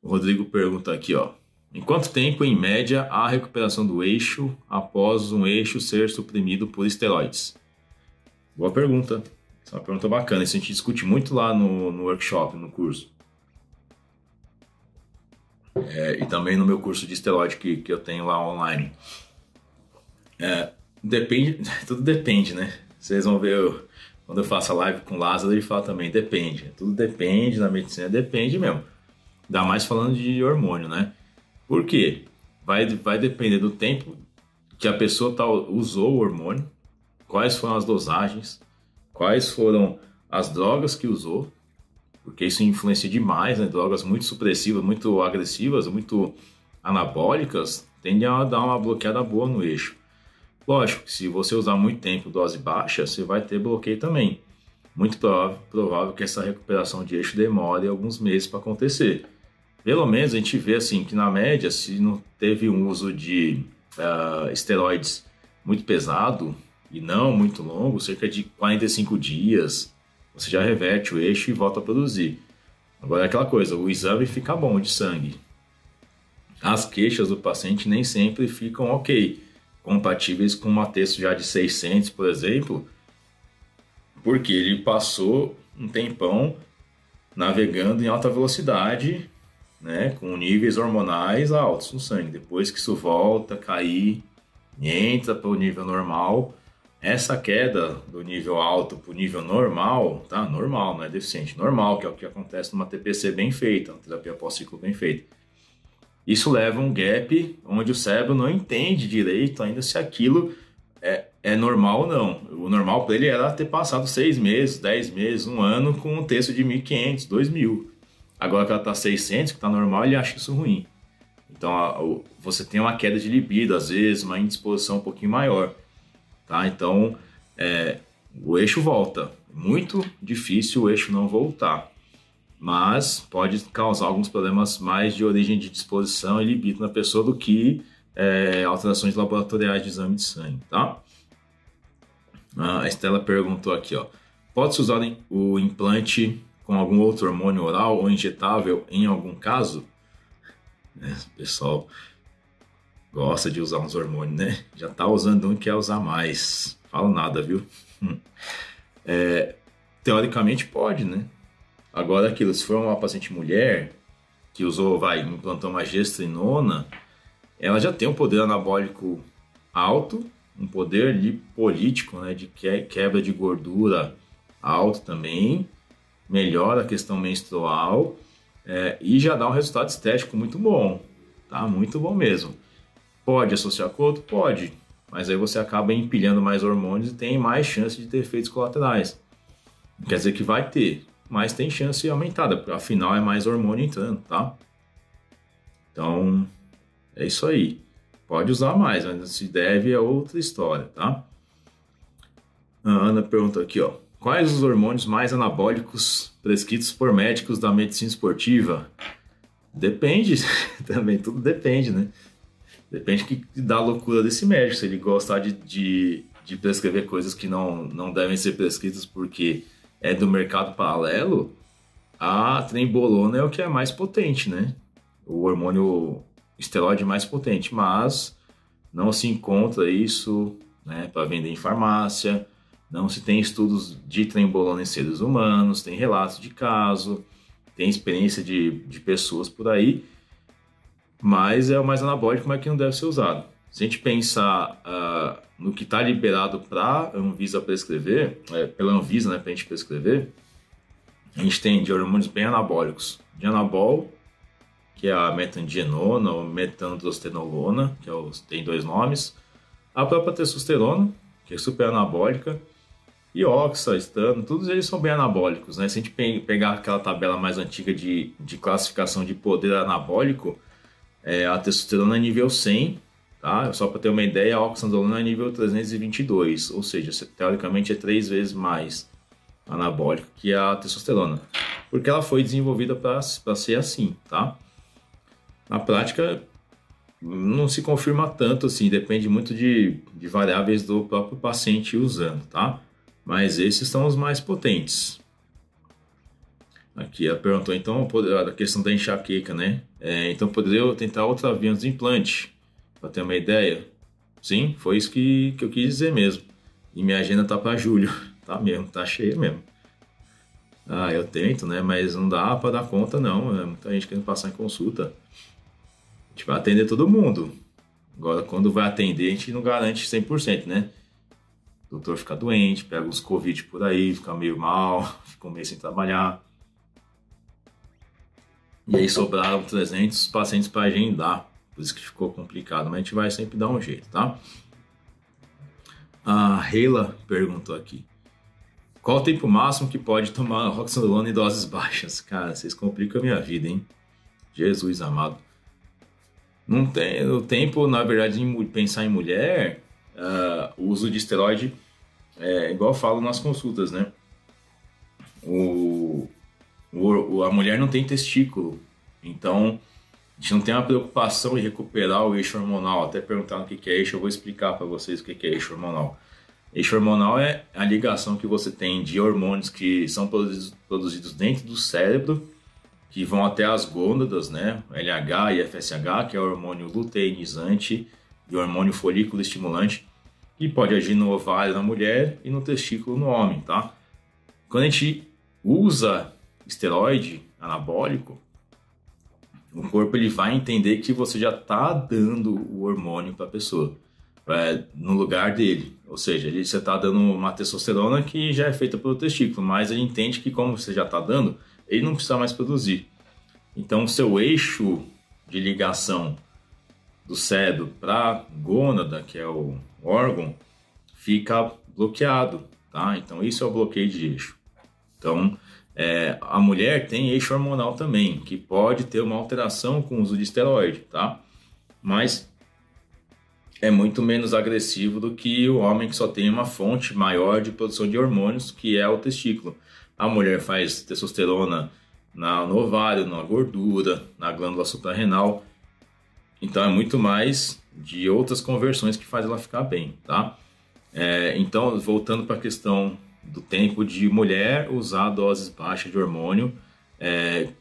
O Rodrigo pergunta aqui, ó. Em quanto tempo, em média, há recuperação do eixo após um eixo ser suprimido por esteroides? Boa pergunta. Essa é uma pergunta bacana. Isso a gente discute muito lá no workshop, no curso. E também no meu curso de esteroide que eu tenho lá online. Depende, tudo depende, né? Vocês vão ver, quando eu faço a live com o Lázaro, ele fala também, depende. Tudo depende, na medicina depende mesmo. Ainda mais falando de hormônio, né? Por quê? Vai depender do tempo que a pessoa usou o hormônio, quais foram as dosagens, quais foram as drogas que usou, porque isso influencia demais, né? Drogas muito supressivas, muito agressivas, muito anabólicas, tendem a dar uma bloqueada boa no eixo. Lógico que se você usar muito tempo, dose baixa, você vai ter bloqueio também. Muito provável que essa recuperação de eixo demore alguns meses para acontecer. Pelo menos a gente vê assim que na média, se não teve um uso de esteroides muito pesado e não muito longo, cerca de 45 dias, você já reverte o eixo e volta a produzir. Agora é aquela coisa, o exame fica bom de sangue. As queixas do paciente nem sempre ficam ok, compatíveis com uma texto já de 600, por exemplo, porque ele passou um tempão navegando em alta velocidade, né, com níveis hormonais altos no sangue. Depois que isso volta a cair e entra para o nível normal, essa queda do nível alto para o nível normal, tá? Normal, não é deficiente, normal, que é o que acontece numa TPC bem feita, uma terapia pós-ciclo bem feita. Isso leva a um gap onde o cérebro não entende direito ainda se aquilo é normal ou não. O normal para ele era ter passado 6 meses, 10 meses, um ano com um texto de 1.500, 2.000. Agora que ela está 600, que está normal, ele acha isso ruim. Então você tem uma queda de libido, às vezes, uma indisposição um pouquinho maior. Tá? Então o eixo volta. Muito difícil o eixo não voltar. Mas pode causar alguns problemas mais de origem de disposição e libido na pessoa do que alterações laboratoriais de exame de sangue, tá? A Estela perguntou aqui, ó. Pode-se usar o implante com algum outro hormônio oral ou injetável em algum caso? O pessoal gosta de usar uns hormônios, né? Já tá usando um e quer usar mais. Falo nada, viu? Teoricamente pode, né? Agora, aquilo, se for uma paciente mulher que implantou uma gestrinona, ela já tem um poder anabólico alto, um poder lipolítico, né, de quebra de gordura alto também, melhora a questão menstrual e já dá um resultado estético muito bom, tá? Muito bom mesmo. Pode associar com outro? Pode, mas aí você acaba empilhando mais hormônios e tem mais chance de ter efeitos colaterais. Não quer dizer que vai ter, mas tem chance aumentada, porque afinal é mais hormônio entrando, tá? Então, é isso aí. Pode usar mais, mas se deve é outra história, tá? A Ana pergunta aqui, ó. Quais os hormônios mais anabólicos prescritos por médicos da medicina esportiva? Depende, também tudo depende, né? Depende da loucura desse médico, se ele gostar de prescrever coisas que não devem ser prescritas porque é do mercado paralelo, a trembolona é o que é mais potente, né? O hormônio esteroide mais potente, mas não se encontra isso, né, para vender em farmácia, não se tem estudos de trembolona em seres humanos, tem relatos de caso, tem experiência de pessoas por aí, mas é o mais anabólico, mas que não deve ser usado. Se a gente pensar no que está liberado para a Anvisa prescrever, pela Anvisa, né, para a gente prescrever, a gente tem de hormônios bem anabólicos. Dianabol, que é a metandienona ou metandrostenolona, tem 2 nomes. A própria testosterona, que é super anabólica. E oxa, estano, todos eles são bem anabólicos, né? Se a gente pegar aquela tabela mais antiga de classificação de poder anabólico, a testosterona é nível 100, tá? Só para ter uma ideia, a oxandrolona é nível 322, ou seja, teoricamente é 3 vezes mais anabólico que a testosterona, porque ela foi desenvolvida para ser assim, tá? Na prática, não se confirma tanto assim, depende muito de variáveis do próprio paciente usando, tá? Mas esses são os mais potentes. Aqui ela perguntou, então, a questão da enxaqueca, né? Então, poderia eu tentar outra via antes do implante, para ter uma ideia? Sim, foi isso que eu quis dizer mesmo. E minha agenda tá para julho, tá mesmo, tá cheia mesmo. Ah, eu tento, né? Mas não dá para dar conta, não. É muita gente querendo passar em consulta. A gente vai atender todo mundo. Agora, quando vai atender, a gente não garante 100%, né? O doutor fica doente, pega uns Covid por aí, fica meio mal, fica um mês sem trabalhar. E aí sobraram 300 pacientes para agendar. Por isso que ficou complicado, mas a gente vai sempre dar um jeito, tá? A Reila perguntou aqui. Qual o tempo máximo que pode tomar roxanolona em doses baixas? Cara, vocês complicam a minha vida, hein? Jesus amado. Não tem o tempo, na verdade, de pensar em mulher, o uso de esteroide é igual eu falo nas consultas, né? A mulher não tem testículo, então a gente não tem uma preocupação em recuperar o eixo hormonal. Até perguntaram o que é eixo, eu vou explicar para vocês o que é eixo hormonal. Eixo hormonal é a ligação que você tem de hormônios que são produzidos dentro do cérebro, que vão até as gônadas, né? LH e FSH, que é o hormônio luteinizante e o hormônio folículo estimulante, que pode agir no ovário na mulher e no testículo no homem, tá? Quando a gente usa esteroide anabólico, o corpo ele vai entender que você já está dando o hormônio para a pessoa, no lugar dele. Ou seja, você está dando uma testosterona que já é feita pelo testículo, mas ele entende que como você já está dando, ele não precisa mais produzir. Então, o seu eixo de ligação do cérebro para a gônada, que é o órgão, fica bloqueado, tá? Então, isso é o bloqueio de eixo. Então, a mulher tem eixo hormonal também, que pode ter uma alteração com o uso de esteroide, tá? Mas é muito menos agressivo do que o homem que só tem uma fonte maior de produção de hormônios, que é o testículo. A mulher faz testosterona no ovário, na gordura, na glândula suprarrenal. Então é muito mais de outras conversões que faz ela ficar bem, tá? Então, voltando para a questão do tempo de mulher usar doses baixas de hormônio,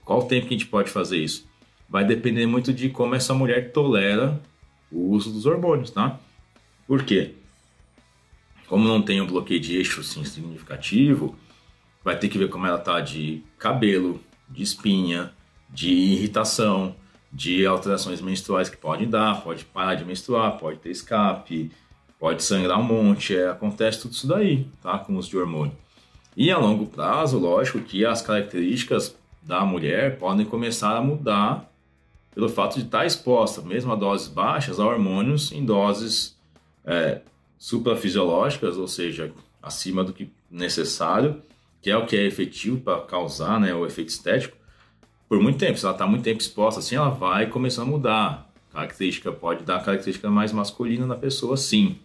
qual o tempo que a gente pode fazer isso? Vai depender muito de como essa mulher tolera o uso dos hormônios, tá? Por quê? Como não tem um bloqueio de eixo assim, significativo, vai ter que ver como ela tá de cabelo, de espinha, de irritação, de alterações menstruais que podem dar, pode parar de menstruar, pode ter escape, pode sangrar um monte, acontece tudo isso daí, tá? Com o uso de hormônio. E a longo prazo, lógico que as características da mulher podem começar a mudar pelo fato de estar exposta, mesmo a doses baixas, a hormônios em doses suprafisiológicas, ou seja, acima do que necessário, que é o que é efetivo para causar, né, o efeito estético, por muito tempo. Se ela está muito tempo exposta assim, ela vai começar a mudar. Pode dar característica mais masculina na pessoa, sim.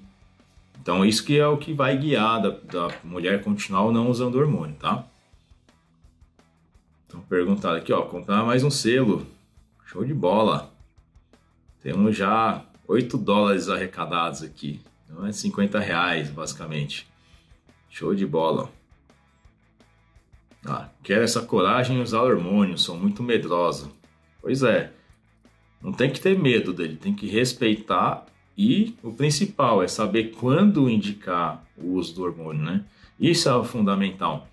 Então, isso que é o que vai guiar da mulher continuar ou não usando hormônio, tá? Então, perguntaram aqui, ó, comprar mais um selo. Show de bola. Temos já $8 arrecadados aqui. Então, é R$50, basicamente. Show de bola. Quero essa coragem em usar hormônio, sou muito medrosa. Pois é, não tem que ter medo dele, tem que respeitar e o principal é saber quando indicar o uso do hormônio, né? Isso é o fundamental.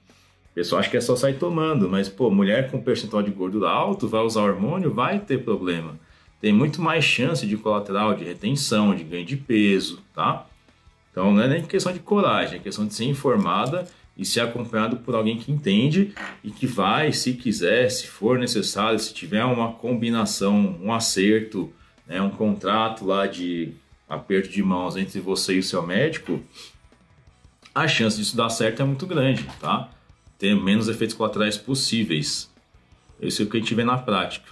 O pessoal acha que é só sair tomando, mas pô, mulher com percentual de gordura alto vai usar hormônio, vai ter problema. Tem muito mais chance de colateral, de retenção, de ganho de peso, tá? Então não é nem questão de coragem, é questão de ser informada e ser acompanhado por alguém que entende e que vai, se quiser, se for necessário, se tiver uma combinação, um acerto, né, um contrato lá de aperto de mãos entre você e o seu médico, a chance disso dar certo é muito grande, tá? Ter menos efeitos colaterais possíveis. Isso é o que a gente vê na prática.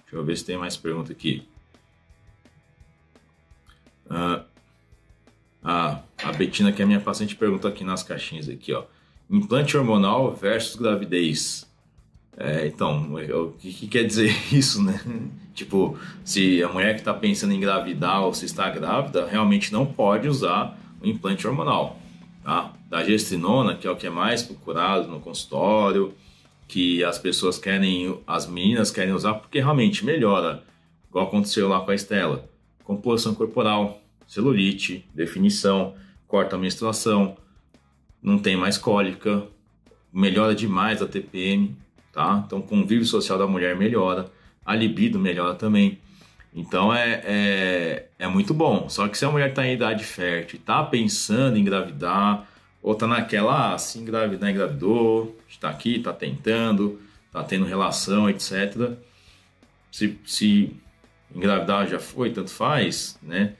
Deixa eu ver se tem mais pergunta aqui. A Betina, que é minha paciente, pergunta aqui nas caixinhas aqui, ó. Implante hormonal versus gravidez. Então, o que quer dizer isso, né? Tipo, se a mulher que está pensando em engravidar ou se está grávida, realmente não pode usar o implante hormonal, tá? Da gestrinona, que é o que é mais procurado no consultório, que as pessoas querem, as meninas querem usar porque realmente melhora, igual aconteceu lá com a Estela. Composição corporal, celulite, definição, corta a menstruação, não tem mais cólica, melhora demais a TPM, tá? Então o convívio social da mulher melhora, a libido melhora também. Então é muito bom. Só que se a mulher está em idade fértil, está pensando em engravidar, ou está naquela, se engravidar, engravidou, está aqui, está tentando, está tendo relação, etc. Se engravidar já foi, tanto faz, né?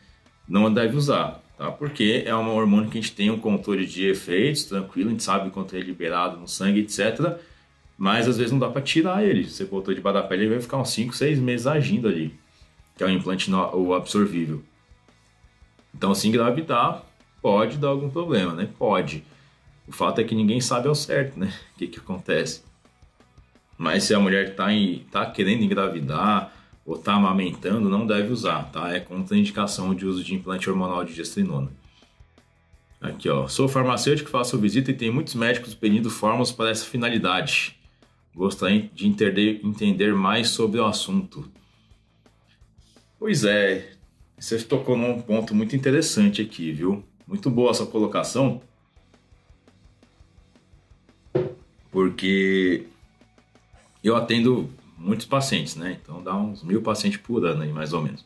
Não deve usar, tá? Porque é um hormônio que a gente tem um controle de efeitos, tranquilo, a gente sabe quanto é liberado no sangue, etc. Mas às vezes não dá para tirar ele. Você botou debaixo da pele, ele vai ficar uns 5, 6 meses agindo ali, que é o implante o absorvível. Então, se engravidar, pode dar algum problema, né? Pode. O fato é que ninguém sabe ao certo, né? O que acontece. Mas se a mulher tá querendo engravidar ou tá amamentando, não deve usar, tá? É contraindicação de uso de implante hormonal de gestrinona. Aqui, ó. Sou farmacêutico, faço visita e tem muitos médicos pedindo fórmulas para essa finalidade. Gostaria de entender mais sobre o assunto. Pois é, você tocou num ponto muito interessante aqui, viu? Muito boa essa colocação, porque eu atendo muitos pacientes, né? Então dá uns 1000 pacientes por ano aí, mais ou menos.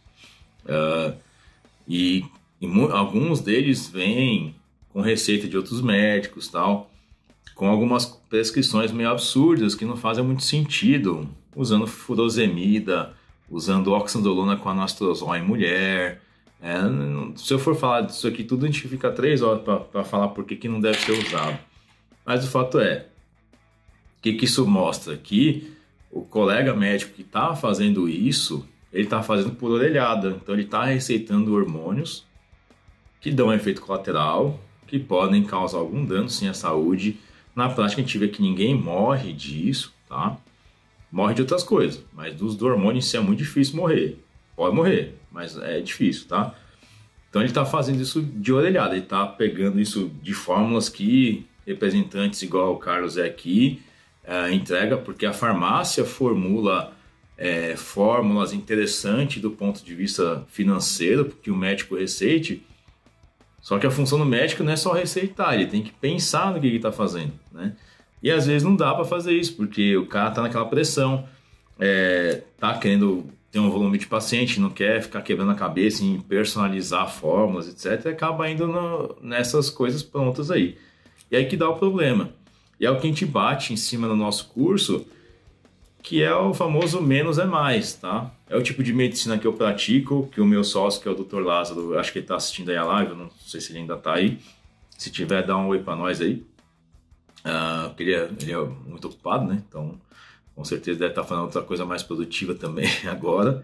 E alguns deles vêm com receita de outros médicos, tal, com algumas prescrições meio absurdas que não fazem muito sentido, usando furosemida, usando oxandrolona com anastrozol em mulher. Se eu for falar disso aqui tudo, a gente fica 3 horas para falar por que não deve ser usado. Mas o fato é, o que isso mostra? Que o colega médico que está fazendo isso, ele está fazendo por orelhada. Então ele está receitando hormônios que dão efeito colateral, que podem causar algum dano sim à saúde. Na prática a gente vê que ninguém morre disso, tá? Morre de outras coisas, mas do hormônio em si é muito difícil morrer. Pode morrer, mas é difícil, tá? Então ele está fazendo isso de orelhada, ele está pegando isso de fórmulas que representantes igual o Carlos é aqui entrega, porque a farmácia formula fórmulas interessantes do ponto de vista financeiro, porque o médico receite. Só que a função do médico não é só receitar, ele tem que pensar no que ele está fazendo, né? E às vezes não dá para fazer isso, porque o cara está naquela pressão, tá querendo ter um volume de paciente, não quer ficar quebrando a cabeça em personalizar fórmulas, etc. E acaba indo nessas coisas prontas aí. E aí que dá o problema. E é o que a gente bate em cima no nosso curso, que é o famoso menos é mais, tá? É o tipo de medicina que eu pratico, que o meu sócio, que é o Dr. Lázaro, acho que ele está assistindo aí a live, eu não sei se ele ainda está aí. Se tiver, dá um oi para nós aí. Porque ele é muito ocupado, né? Então, com certeza deve estar fazendo outra coisa mais produtiva também agora.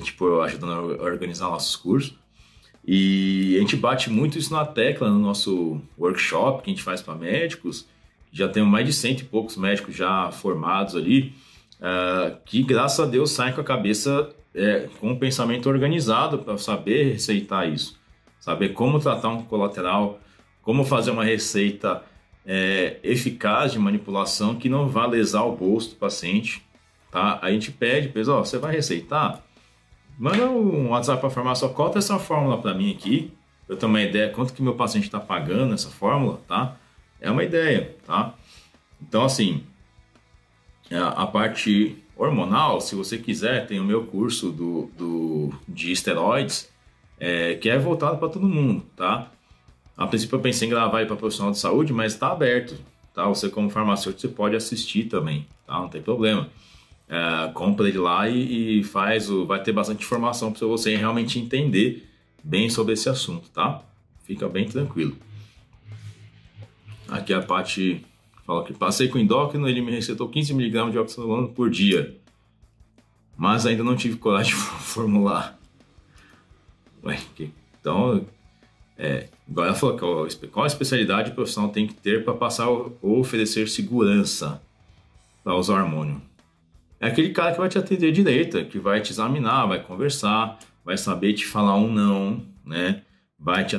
Tipo, ajudando a organizar nossos cursos. E a gente bate muito isso na tecla no nosso workshop que a gente faz para médicos. Já temos mais de 100 e poucos médicos já formados ali, que graças a Deus saem com a cabeça com um pensamento organizado para saber receitar isso. Saber como tratar um colateral, como fazer uma receita eficaz de manipulação que não vá lesar o bolso do paciente. Tá? A gente pede, pessoal, você vai receitar? Manda um WhatsApp para a farmácia, cota essa fórmula para mim aqui, eu tenho uma ideia quanto que meu paciente está pagando essa fórmula, tá? É uma ideia, tá? Então, assim, a parte hormonal, se você quiser, tem o meu curso de esteroides, que é voltado para todo mundo, tá? A princípio eu pensei em gravar ele para profissional de saúde, mas está aberto, tá? Você como farmacêutico, você pode assistir também, tá? Não tem problema. Compra ele lá e vai ter bastante informação para você realmente entender bem sobre esse assunto, tá? Fica bem tranquilo. Aqui a parte fala que passei com o endócrino, ele me receitou 15 mg de oxandrolona por dia, mas ainda não tive coragem de formular. Então, agora ela falou qual a especialidade o profissional tem que ter para passar ou oferecer segurança para usar hormônio. É aquele cara que vai te atender direito, que vai te examinar, vai conversar, vai saber te falar um não, né? Vai te